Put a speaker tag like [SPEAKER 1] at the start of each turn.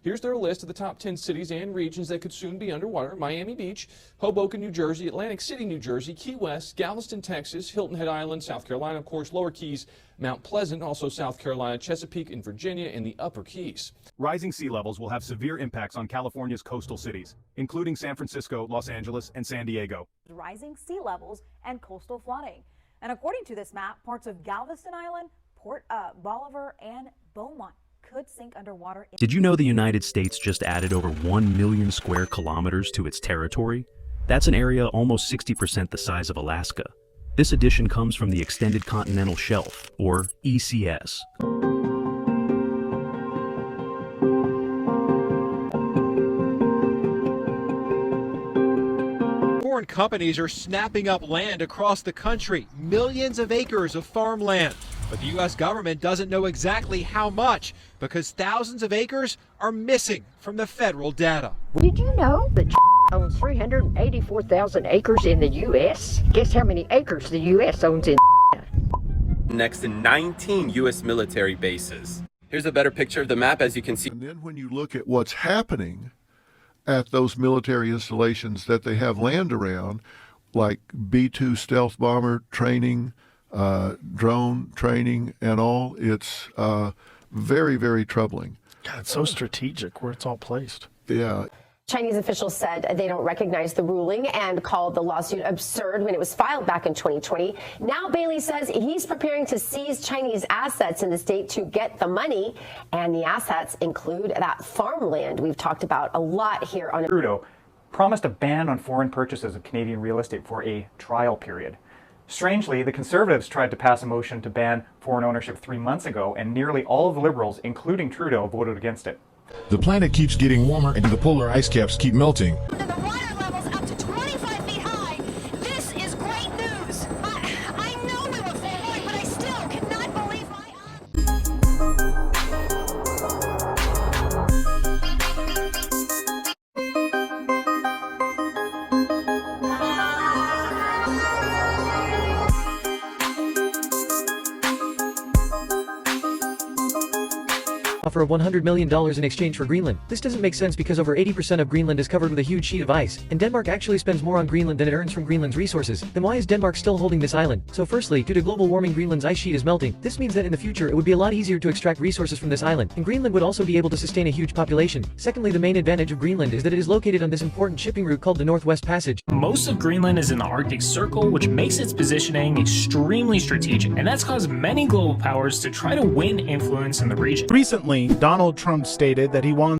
[SPEAKER 1] Here's their list of the top 10 cities and regions that could soon be underwater. Miami Beach, Hoboken, New Jersey, Atlantic City, New Jersey, Key West, Galveston, Texas, Hilton Head Island, South Carolina, of course, Lower Keys, Mount Pleasant, also South Carolina, Chesapeake and Virginia, and the Upper Keys.
[SPEAKER 2] Rising sea levels will have severe impacts on California's coastal cities, including San Francisco, Los Angeles, and San Diego.
[SPEAKER 3] Rising sea levels and coastal flooding. And according to this map, parts of Galveston Island, Port Bolivar, and Beaumont could sink underwater.
[SPEAKER 4] Did you know the United States just added over 1 million square kilometers to its territory? That's an area almost 60% the size of Alaska. This addition comes from the Extended Continental Shelf, or ECS.
[SPEAKER 5] Foreign companies are snapping up land across the country, millions of acres of farmland. But the U.S. government doesn't know exactly how much because thousands of acres are missing from the federal data.
[SPEAKER 6] Did you know that owns 384,000 acres in the U.S.? Guess how many acres the U.S. owns in
[SPEAKER 7] next to 19 U.S. military bases. Here's a better picture of the map, as you can see.
[SPEAKER 8] And then when you look at what's happening at those military installations that they have land around, like B-2 stealth bomber training, drone training and all, it's very, very troubling.
[SPEAKER 9] God, it's so strategic where it's all placed.
[SPEAKER 8] Yeah.
[SPEAKER 10] Chinese officials said they don't recognize the ruling and called the lawsuit absurd when it was filed back in 2020. Now Bailey says he's preparing to seize Chinese assets in the state to get the money, and the assets include that farmland we've talked about a lot here on
[SPEAKER 11] Trudeau promised a ban on foreign purchases of Canadian real estate for a trial period. Strangely, the Conservatives tried to pass a motion to ban foreign ownership 3 months ago, and nearly all of the Liberals, including Trudeau, voted against it.
[SPEAKER 12] The planet keeps getting warmer and the polar ice caps keep melting.
[SPEAKER 13] The water level's up to 25 feet high. This is great news. I know we were fanboy, but I still cannot believe my
[SPEAKER 14] offer of $100 million in exchange for Greenland. This doesn't make sense because over 80% of Greenland is covered with a huge sheet of ice, and Denmark actually spends more on Greenland than it earns from Greenland's resources. Then why is Denmark still holding this island? So firstly, due to global warming, Greenland's ice sheet is melting. This means that in the future it would be a lot easier to extract resources from this island, and Greenland would also be able to sustain a huge population. Secondly, the main advantage of Greenland is that it is located on this important shipping route called the Northwest Passage.
[SPEAKER 15] Most of Greenland is in the Arctic Circle, which makes its positioning extremely strategic, and that's caused many global powers to try to win influence in the region.
[SPEAKER 9] Recently, Donald Trump stated that he wants